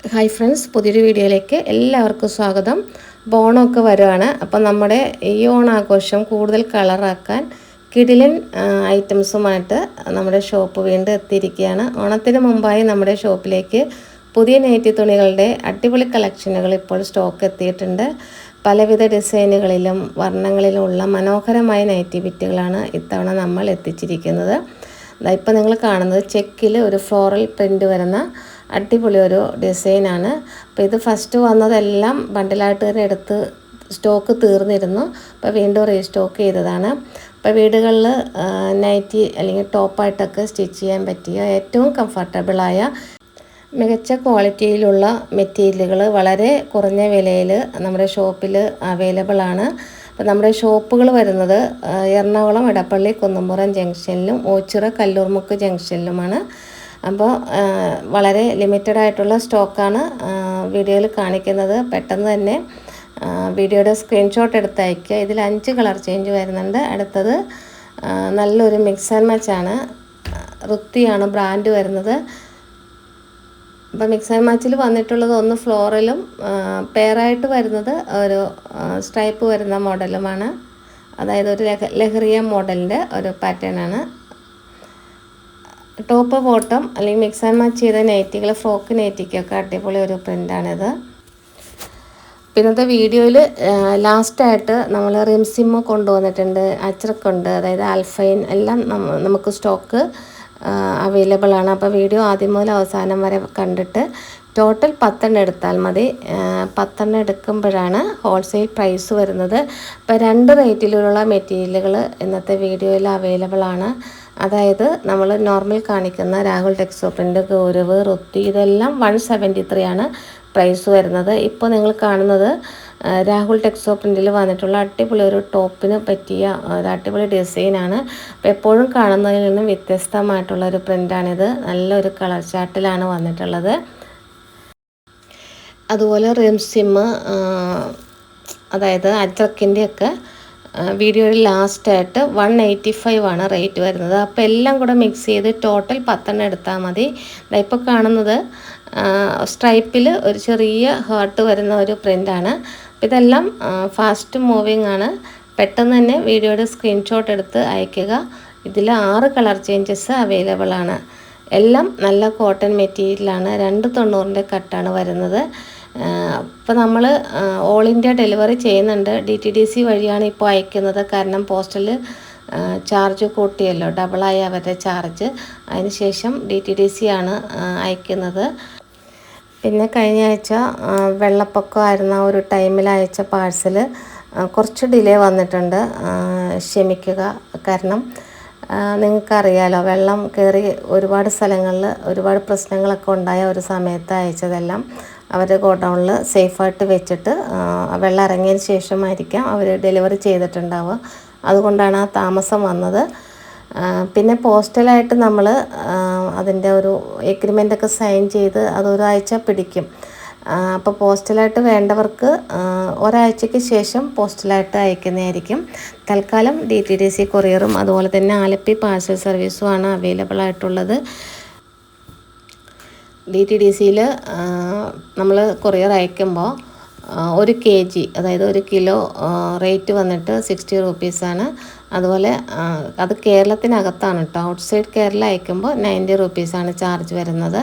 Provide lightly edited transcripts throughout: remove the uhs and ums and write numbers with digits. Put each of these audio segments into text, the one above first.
Hi friends, പുതിയൊരു വീഡിയോയിലേക്ക് എല്ലാവർക്കും സ്വാഗതം. ഓണമൊക്കെ വരുവാണ്. അപ്പം നമ്മുടെ ഈ ഓണാഘോഷം കൂടുതൽ കളറാക്കാൻ കിടിലൻ ഐറ്റംസുമായിട്ട് നമ്മുടെ ഷോപ്പ് വീണ്ടും എത്തിയിരിക്കുകയാണ്. ഓണത്തിന് മുമ്പായി നമ്മുടെ ഷോപ്പിലേക്ക് പുതിയ നൈറ്റി തുണികളുടെ അടിപൊളി കളക്ഷനുകൾ ഇപ്പോൾ സ്റ്റോക്ക് എത്തിയിട്ടുണ്ട്. പലവിധ ഡിസൈനുകളിലും വർണ്ണങ്ങളിലുമുള്ള മനോഹരമായ നൈറ്റി ബിറ്റുകളാണ് ഇത്തവണ നമ്മൾ എത്തിച്ചിരിക്കുന്നത്. ഇപ്പോൾ നിങ്ങൾ കാണുന്നത് ചെക്കിൽ ഒരു ഫ്ലോറൽ പ്രിൻ്റ് വരുന്ന അടിപൊളി ഒരു ഡിസൈനാണ്. അപ്പോൾ ഇത് ഫസ്റ്റ് വന്നതെല്ലാം ബണ്ടിലായിട്ട് തന്നെ എടുത്ത് സ്റ്റോക്ക് തീർന്നിരുന്നു. അപ്പോൾ വീണ്ടും റീസ്റ്റോക്ക് ചെയ്തതാണ്. അപ്പോൾ വീടുകളിൽ നൈറ്റി അല്ലെങ്കിൽ ടോപ്പായിട്ടൊക്കെ സ്റ്റിച്ച് ചെയ്യാൻ പറ്റിയ ഏറ്റവും കംഫർട്ടബിളായ മികച്ച ക്വാളിറ്റിയിലുള്ള മെറ്റീരിയലുകൾ വളരെ കുറഞ്ഞ വിലയിൽ നമ്മുടെ ഷോപ്പിൽ അവൈലബിൾ ആണ്. അപ്പോൾ നമ്മുടെ ഷോപ്പുകൾ വരുന്നത് എറണാകുളം ഇടപ്പള്ളി കുന്നംപുറം ജംഗ്ഷനിലും ഓച്ചിറ കല്ലൂർമുക്ക് ജംഗ്ഷനിലുമാണ്. അപ്പോൾ വളരെ ലിമിറ്റഡ് ആയിട്ടുള്ള സ്റ്റോക്കാണ് വീഡിയോയിൽ കാണിക്കുന്നത്. പെട്ടെന്ന് തന്നെ വീഡിയോയുടെ സ്ക്രീൻഷോട്ട് എടുത്ത് അയയ്ക്കുക. ഇതിൽ 5 കളർ ചേഞ്ച് വരുന്നുണ്ട്. അടുത്തത് നല്ലൊരു മിക്സ് ആൻഡ് മാച്ചാണ്. ഋത്തിയാണ് ബ്രാൻഡ് വരുന്നത്. അപ്പോൾ മിക്സ് ആൻഡ് മാച്ചിൽ വന്നിട്ടുള്ളത് ഒന്ന് ഫ്ലോറലും പെയറായിട്ട് വരുന്നത് ഒരു സ്ട്രൈപ്പ് വരുന്ന മോഡലുമാണ്. അതായത് ഒരു ലഹറിയ മോഡലിൻ്റെ ഒരു പാറ്റേൺ ആണ്. ടോപ്പ് ബോട്ടം അല്ലെങ്കിൽ മിക്സ് ആൻഡ് മാച്ച് ചെയ്ത നൈറ്റികൾ, ഫ്രോക്ക് നൈറ്റിക്കൊക്കെ അടിപൊളി ഒരു പ്രിൻ്റാണിത്. പിന്നത്തെ വീഡിയോയിൽ ലാസ്റ്റായിട്ട് നമ്മൾ റിംസിമ്മ് കൊണ്ടുവന്നിട്ടുണ്ട്, അച്ചറക്കുണ്ട്, അതായത് ആൽഫൈൻ എല്ലാം നമുക്ക് സ്റ്റോക്ക് അവൈലബിൾ ആണ്. അപ്പോൾ വീഡിയോ ആദ്യം മുതൽ അവസാനം വരെ കണ്ടിട്ട് ടോട്ടൽ 10 എടുത്താൽ മതി. 10 എടുക്കുമ്പോഴാണ് ഹോൾസെയിൽ പ്രൈസ് വരുന്നത്. അപ്പോൾ 2 റേറ്റിലുള്ള മെറ്റീരിയലുകൾ ഇന്നത്തെ വീഡിയോയിൽ അവൈലബിൾ ആണ്. അതായത് നമ്മൾ നോർമൽ കാണിക്കുന്ന രാഹുൽ ടെക്സോ പ്രിൻ്റ്, ഗൗരവ്, ഋത്തി ഇതെല്ലാം 173 ആണ് പ്രൈസ് വരുന്നത്. ഇപ്പോൾ നിങ്ങൾ കാണുന്നത് രാഹുൽ ടെക്സോ പ്രിൻറ്റിൽ വന്നിട്ടുള്ള അടിപൊളി ഒരു ടോപ്പിന് പറ്റിയ ഒരു അടിപൊളി ഡിസൈനാണ്. അപ്പോൾ എപ്പോഴും കാണുന്നതിൽ നിന്നും വ്യത്യസ്തമായിട്ടുള്ള ഒരു പ്രിൻ്റാണിത്. നല്ലൊരു കളർ ചാർട്ടിലാണ് വന്നിട്ടുള്ളത്. അതുപോലെ റിംസിമ്മ്, അതായത് അജ്രക്കിൻ്റെയൊക്കെ വീഡിയോയിൽ ലാസ്റ്റായിട്ട് 185 ആണ് റേറ്റ് വരുന്നത്. അപ്പോൾ എല്ലാം കൂടെ മിക്സ് ചെയ്ത് ടോട്ടൽ 10 എടുത്താൽ മതി. ഇപ്പോൾ കാണുന്നത് സ്ട്രൈപ്പിൽ ഒരു ചെറിയ ഹാർട്ട് വരുന്ന ഒരു പ്രിൻ്റാണ്. ഇതെല്ലാം ഫാസ്റ്റ് മൂവിങ് ആണ്. പെട്ടെന്ന് തന്നെ വീഡിയോയുടെ സ്ക്രീൻഷോട്ട് എടുത്ത് അയയ്ക്കുക. ഇതിൽ 6 കളർ ചേഞ്ചസ് അവൈലബിൾ ആണ്. എല്ലാം നല്ല കോട്ടൺ മെറ്റീരിയലാണ്. 290 കട്ടാണ് വരുന്നത്. ഇപ്പോൾ നമ്മൾ ഓൾ ഇന്ത്യ ഡെലിവറി ചെയ്യുന്നുണ്ട്. DTDC വഴിയാണ് ഇപ്പോൾ അയക്കുന്നത്. കാരണം പോസ്റ്റൽ ചാർജ് കൂട്ടിയല്ലോ, ഡബിളായി അവരുടെ ചാർജ്. അതിനുശേഷം DTDC ആണ് അയക്കുന്നത്. പിന്നെ കഴിഞ്ഞ ആഴ്ച വെള്ളപ്പൊക്കമായിരുന്ന ഒരു ടൈമിൽ അയച്ച പാഴ്സൽ കുറച്ച് ഡിലേ വന്നിട്ടുണ്ട്. ക്ഷമിക്കുക. കാരണം നിങ്ങൾക്കറിയാലോ, വെള്ളം കയറി ഒരുപാട് സ്ഥലങ്ങളിൽ ഒരുപാട് പ്രശ്നങ്ങളൊക്കെ ഉണ്ടായ ഒരു സമയത്ത് അയച്ചതെല്ലാം അവർ ഗോഡൗണിൽ സേഫായിട്ട് വെച്ചിട്ട് വെള്ളം ഇറങ്ങിയതിന് ശേഷമായിരിക്കാം അവർ ഡെലിവറി ചെയ്തിട്ടുണ്ടാവുക. അതുകൊണ്ടാണ് ആ താമസം വന്നത്. പിന്നെ പോസ്റ്റലായിട്ട് നമ്മൾ അതിൻ്റെ ഒരു എഗ്രിമെൻ്റൊക്കെ സൈൻ ചെയ്ത് അതൊരാഴ്ച പിടിക്കും. അപ്പോൾ പോസ്റ്റലായിട്ട് വേണ്ടവർക്ക് ഒരാഴ്ചയ്ക്ക് ശേഷം പോസ്റ്റലായിട്ട് അയക്കുന്നതായിരിക്കും. തൽക്കാലം DTDC കൊറിയറും അതുപോലെ തന്നെ ആലപ്പി പാഴ്സൽ സർവീസുമാണ് അവൈലബിൾ ആയിട്ടുള്ളത്. DTDCയിൽ നമ്മൾ കൊറിയർ അയക്കുമ്പോൾ 1 kg, അതായത് 1 കിലോ റേറ്റ് വന്നിട്ട് 60 റുപ്പീസാണ്. അതുപോലെ അത് കേരളത്തിനകത്താണ് കേട്ടോ. ഔട്ട്സൈഡ് കേരള അയക്കുമ്പോൾ 90 റുപ്പീസാണ് ചാർജ് വരുന്നത്.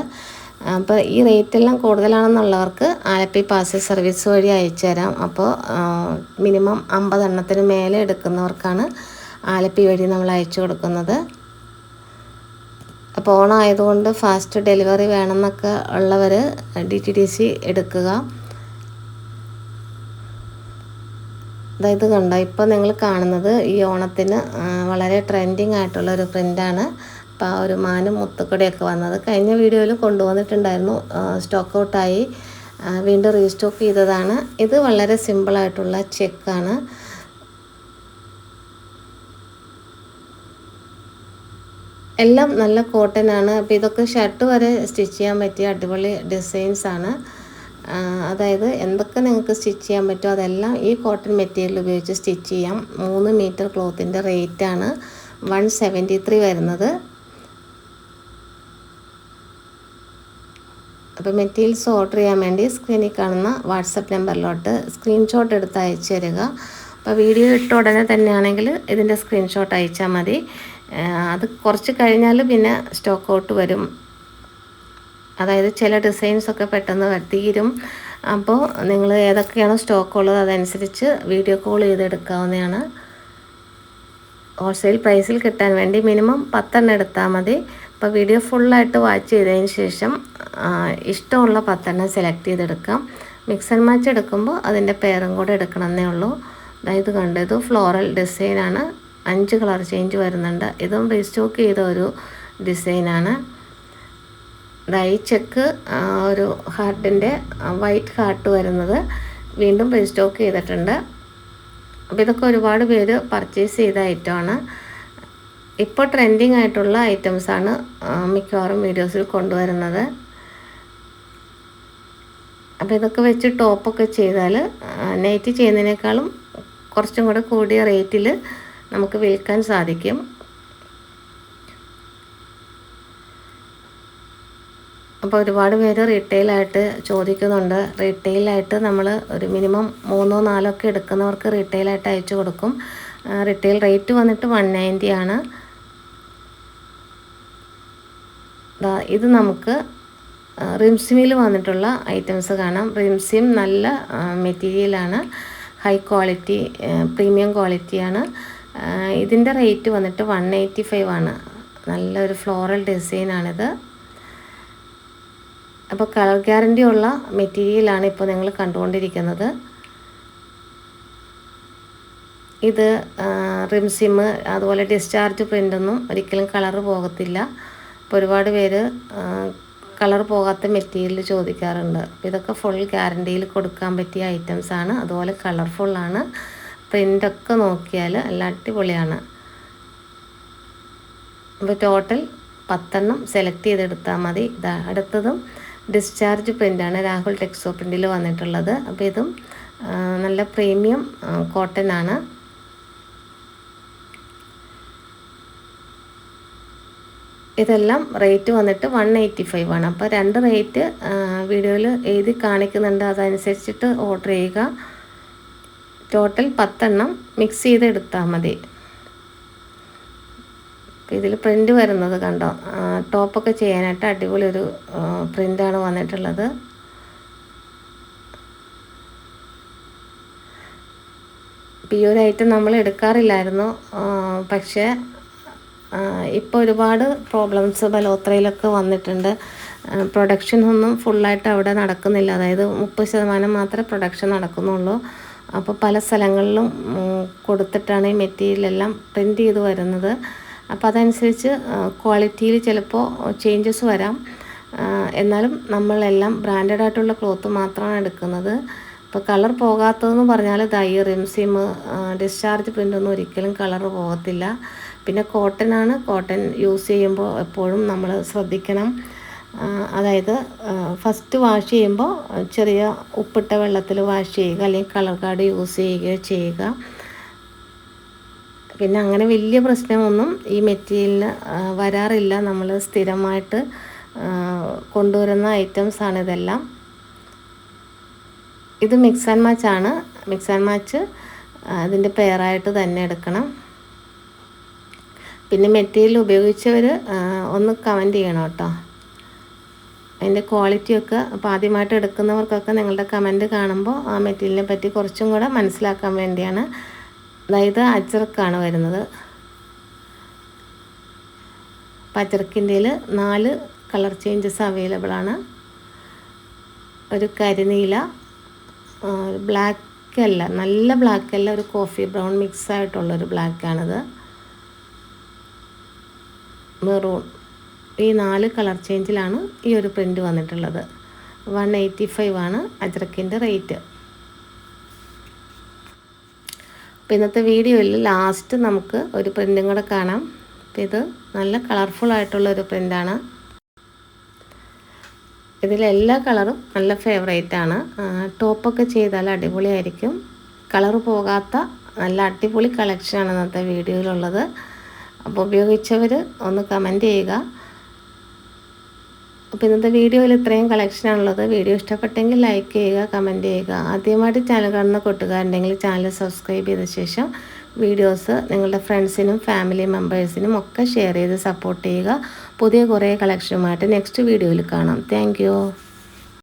അപ്പോൾ ഈ റേറ്റെല്ലാം കൂടുതലാണെന്നുള്ളവർക്ക് ആലപ്പി പാഴ്സൽ സർവീസ് വഴി അയച്ചു തരാം. അപ്പോൾ മിനിമം 50 എണ്ണത്തിന് മേലെ എടുക്കുന്നവർക്കാണ് ആലപ്പി വഴി നമ്മൾ അയച്ചു കൊടുക്കുന്നത്. അപ്പോൾ ഓണമായതുകൊണ്ട് ഫാസ്റ്റ് ഡെലിവറി വേണമെന്നൊക്കെ ഉള്ളവർ DTDC എടുക്കുക. അതായത് കണ്ടോ, ഇപ്പോൾ നിങ്ങൾ കാണുന്നത് ഈ ഓണത്തിന് വളരെ ട്രെൻഡിങ് ആയിട്ടുള്ള ഒരു പ്രിൻ്റാണ്. അപ്പോൾ ആ ഒരു മാനും മുത്തുക്കടയൊക്കെ വന്നത് കഴിഞ്ഞ വീഡിയോയിൽ കൊണ്ടുവന്നിട്ടുണ്ടായിരുന്നു. സ്റ്റോക്ക് ഔട്ടായി, വീണ്ടും റീസ്റ്റോക്ക് ചെയ്തതാണ്. ഇത് വളരെ സിമ്പിളായിട്ടുള്ള ചെക്കാണ്. എല്ലാം നല്ല കോട്ടൺ ആണ്. അപ്പോൾ ഇതൊക്കെ ഷർട്ട് വരെ സ്റ്റിച്ച് ചെയ്യാൻ പറ്റിയ അടിപൊളി ഡിസൈൻസാണ്. അതായത് എന്തൊക്കെ നിങ്ങൾക്ക് സ്റ്റിച്ച് ചെയ്യാൻ പറ്റുമോ അതെല്ലാം ഈ കോട്ടൺ മെറ്റീരിയൽ ഉപയോഗിച്ച് സ്റ്റിച്ച് ചെയ്യാം. 3 മീറ്റർ ക്ലോത്തിൻ്റെ റേറ്റാണ് 173 വരുന്നത്. അപ്പോൾ മെറ്റീരിയൽസ് ഓർഡർ ചെയ്യാൻ വേണ്ടി സ്ക്രീനിൽ കാണുന്ന വാട്സപ്പ് നമ്പറിലോട്ട് സ്ക്രീൻഷോട്ട് എടുത്ത് അയച്ചു തരിക. അപ്പോൾ വീഡിയോ ഇട്ട ഉടനെ തന്നെയാണെങ്കിൽ ഇതിൻ്റെ സ്ക്രീൻഷോട്ട് അയച്ചാൽ മതി. അത് കുറച്ച് കഴിഞ്ഞാൽ പിന്നെ സ്റ്റോക്ക് ഔട്ട് വരും. അതായത് ചില ഡിസൈൻസൊക്കെ പെട്ടെന്ന് തീരും. അപ്പോൾ നിങ്ങൾ ഏതൊക്കെയാണോ സ്റ്റോക്ക് ഉള്ളത് അതനുസരിച്ച് വീഡിയോ കോൾ ചെയ്തെടുക്കാവുന്നതാണ്. ഹോൾസെയിൽ പ്രൈസിൽ കിട്ടാൻ വേണ്ടി മിനിമം 10 എടുത്താൽ മതി. അപ്പോൾ വീഡിയോ ഫുള്ളായിട്ട് വാച്ച് ചെയ്തതിന് ശേഷം ഇഷ്ടമുള്ള 10 സെലക്ട് ചെയ്തെടുക്കാം. മിക്സ് ആൻഡ് മാച്ച് എടുക്കുമ്പോൾ അതിൻ്റെ പേരും കൂടെ എടുക്കണമെന്നേ ഉള്ളൂ. അതായത് കണ്ടത് ഫ്ലോറൽ ഡിസൈനാണ്, 5 കളർ ചേഞ്ച് വരുന്നുണ്ട്. ഇതും റീസ്റ്റോക്ക് ചെയ്ത ഒരു ഡിസൈനാണ്. ഈ ചെക്ക് ഒരു ഹാർട്ടിൻ്റെ വൈറ്റ് ഹാർട്ട് വരുന്നത് വീണ്ടും റീസ്റ്റോക്ക് ചെയ്തിട്ടുണ്ട്. അപ്പോൾ ഇതൊക്കെ ഒരുപാട് പേര് പർച്ചേസ് ചെയ്ത ഐറ്റമാണ്. ഇപ്പോൾ ട്രെൻഡിങ് ആയിട്ടുള്ള ഐറ്റംസാണ് മിക്കവാറും വീഡിയോസിൽ കൊണ്ടുവരുന്നത്. അപ്പോൾ ഇതൊക്കെ വെച്ച് ടോപ്പൊക്കെ ചെയ്താൽ നൈറ്റ് ചെയ്യുന്നതിനേക്കാളും കുറച്ചും കൂടെ കൂടിയ റേറ്റിൽ നമുക്ക് വിൽക്കാൻ സാധിക്കും. അപ്പോൾ ഒരുപാട് പേര് റീറ്റെയിലായിട്ട് ചോദിക്കുന്നുണ്ട്. റീറ്റെയിലായിട്ട് നമ്മൾ ഒരു മിനിമം 3 or 4 ഒക്കെ എടുക്കുന്നവർക്ക് റീറ്റെയിലായിട്ട് അയച്ചു കൊടുക്കും. റീറ്റെയിൽ റേറ്റ് വന്നിട്ട് 190 ആണ്. ഇത് നമുക്ക് റിംസിമിൽ വന്നിട്ടുള്ള ഐറ്റംസ് കാണാം. റിംസിം നല്ല മെറ്റീരിയലാണ്, ഹൈ ക്വാളിറ്റി പ്രീമിയം ക്വാളിറ്റിയാണ്. ഇതിൻ്റെ റേറ്റ് വന്നിട്ട് 185 ആണ്. നല്ലൊരു ഫ്ലോറൽ ഡിസൈനാണിത്. അപ്പോൾ കളർ ഗ്യാരണ്ടി ഉള്ള മെറ്റീരിയലാണ് ഇപ്പോൾ നിങ്ങൾ കണ്ടുകൊണ്ടിരിക്കുന്നത്. ഇത് റിംസിം അതുപോലെ ഡിസ്ചാർജ് പ്രിൻ്റൊന്നും ഒരിക്കലും കളർ പോകത്തില്ല. അപ്പോൾ ഒരുപാട് പേര് കളർ പോകാത്ത മെറ്റീരിയൽ ചോദിക്കാറുണ്ട്. അപ്പോൾ ഇതൊക്കെ ഫുൾ ഗ്യാരണ്ടിയിൽ കൊടുക്കാൻ പറ്റിയ ഐറ്റംസാണ്. അതുപോലെ കളർഫുള്ളാണ്. പ്രിൻ്റൊക്കെ നോക്കിയാൽ നല്ല അടിപൊളിയാണ്. അപ്പോൾ ടോട്ടൽ 10 സെലക്ട് ചെയ്തെടുത്താൽ മതി. അടുത്തതും ഡിസ്ചാർജ് പ്രിൻ്റാണ്, രാഹുൽ ടെക്സോ പ്രിൻ്റിൽ വന്നിട്ടുള്ളത്. അപ്പോൾ ഇതും നല്ല പ്രീമിയം കോട്ടൺ ആണ്. ഇതെല്ലാം റേറ്റ് വന്നിട്ട് 185 ആണ്. അപ്പോൾ 2 റേറ്റ് വീഡിയോയിൽ എഴുതി കാണിക്കുന്നുണ്ട്, അതനുസരിച്ചിട്ട് ഓർഡർ ചെയ്യുക. ടോട്ടൽ 10 മിക്സ് ചെയ്തെടുത്താൽ മതി. ഇതിൽ പ്രിൻ്റ് വരുന്നത് കണ്ടോ, ടോപ്പൊക്കെ ചെയ്യാനായിട്ട് അടിപൊളി ഒരു പ്രിൻ്റാണ് വന്നിട്ടുള്ളത്. ഈ ഒരു ഐറ്റം നമ്മൾ എടുക്കാറില്ലായിരുന്നു. പക്ഷേ ഇപ്പോൾ ഒരുപാട് പ്രോബ്ലംസ് ബലോത്രയിലൊക്കെ വന്നിട്ടുണ്ട്. പ്രൊഡക്ഷൻ ഒന്നും ഫുള്ളായിട്ട് അവിടെ നടക്കുന്നില്ല. അതായത് 30% മാത്രമേ പ്രൊഡക്ഷൻ നടക്കുന്നുള്ളൂ. അപ്പോൾ പല സ്ഥലങ്ങളിലും കൊടുത്തിട്ടാണ് ഈ മെറ്റീരിയലെല്ലാം പ്രിൻ്റ് ചെയ്ത് വരുന്നത്. അപ്പോൾ അതനുസരിച്ച് ക്വാളിറ്റിയിൽ ചിലപ്പോൾ ചേഞ്ചസ് വരാം. എന്നാലും നമ്മളെല്ലാം ബ്രാൻഡഡ് ആയിട്ടുള്ള ക്ലോത്ത് മാത്രമാണ് എടുക്കുന്നത്. ഇപ്പോൾ കളർ പോകാത്തതെന്ന് പറഞ്ഞാൽ ഈ റിംസിം ഡിസ്ചാർജ് പ്രിൻ്റൊന്നും ഒരിക്കലും കളർ പോകത്തില്ല. പിന്നെ കോട്ടനാണ്. കോട്ടൺ യൂസ് ചെയ്യുമ്പോൾ എപ്പോഴും നമ്മൾ ശ്രദ്ധിക്കണം. അതായത് ഫസ്റ്റ് വാഷ് ചെയ്യുമ്പോൾ ചെറിയ ഉപ്പിട്ട വെള്ളത്തിൽ വാഷ് ചെയ്യുക, അല്ലെങ്കിൽ കളർ കാർഡ് യൂസ് ചെയ്യുകയോ ചെയ്യുക. പിന്നെ അങ്ങനെ വലിയ പ്രശ്നമൊന്നും ഈ മെറ്റീരിയലിന് വരാറില്ല. നമ്മൾ സ്ഥിരമായിട്ട് കൊണ്ടുവരുന്ന ഐറ്റംസാണ് ഇതെല്ലാം. ഇത് മിക്സ് ആൻഡ് മാച്ച് ആണ്. മിക്സ് ആൻഡ് മാച്ച് അതിൻ്റെ പെയറായിട്ട് തന്നെ എടുക്കണം. പിന്നെ മെറ്റീരിയൽ ഉപയോഗിച്ചവർ ഒന്ന് കമൻറ്റ് ചെയ്യണം കേട്ടോ, അതിൻ്റെ ക്വാളിറ്റിയൊക്കെ. അപ്പോൾ ആദ്യമായിട്ട് എടുക്കുന്നവർക്കൊക്കെ നിങ്ങളുടെ കമൻറ്റ് കാണുമ്പോൾ ആ മെറ്റീരിയലിനെ പറ്റി കുറച്ചും കൂടെ മനസ്സിലാക്കാൻ വേണ്ടിയാണ്. അതായത് അജ്രക്കാണ് വരുന്നത്. അപ്പോൾ അജ്രക്കിൻ്റെ 4 കളർ ചേഞ്ചസ് അവൈലബിൾ ആണ്. ഒരു കരിനീല, ബ്ലാക്ക് അല്ല, നല്ല ബ്ലാക്ക് അല്ല, ഒരു കോഫി ബ്രൗൺ മിക്സ് ആയിട്ടുള്ളൊരു ബ്ലാക്കാണിത്. മെറൂൺ, ഈ 4 കളർ ചേഞ്ചിലാണ് ഈ ഒരു പ്രിൻ്റ് വന്നിട്ടുള്ളത്. 185 ആണ് അജ്രക്കിൻ്റെ റേറ്റ്. അപ്പോൾ ഇന്നത്തെ വീഡിയോയിൽ ലാസ്റ്റ് നമുക്ക് ഒരു പ്രിൻ്റും കൂടെ കാണാം. അപ്പോൾ ഇത് നല്ല കളർഫുൾ ആയിട്ടുള്ളൊരു പ്രിൻ്റാണ്. ഇതിലെല്ലാ കളറും നല്ല ഫേവറേറ്റാണ്. ടോപ്പൊക്കെ ചെയ്താൽ അടിപൊളിയായിരിക്കും. കളർ പോകാത്ത നല്ല അടിപൊളി കളക്ഷനാണ് ഇന്നത്തെ വീഡിയോയിലുള്ളത്. അപ്പോൾ ഉപയോഗിച്ചവർ ഒന്ന് കമൻറ്റ് ചെയ്യുക. അപ്പോൾ ഇന്നത്തെ വീഡിയോയിൽ ഇത്രയും കളക്ഷനാണുള്ളത്. വീഡിയോ ഇഷ്ടപ്പെട്ടെങ്കിൽ ലൈക്ക് ചെയ്യുക, കമൻറ്റ് ചെയ്യുക. ആദ്യമായിട്ട് ചാനൽ കാണുന്ന കൂട്ടുകാരുണ്ടെങ്കിൽ ചാനൽ സബ്സ്ക്രൈബ് ചെയ്ത ശേഷം വീഡിയോസ് നിങ്ങളുടെ ഫ്രണ്ട്സിനും ഫാമിലി മെമ്പേഴ്സിനും ഒക്കെ ഷെയർ ചെയ്ത് സപ്പോർട്ട് ചെയ്യുക. പുതിയ കുറേ കളക്ഷനുമായിട്ട് നെക്സ്റ്റ് വീഡിയോയിൽ കാണാം. താങ്ക്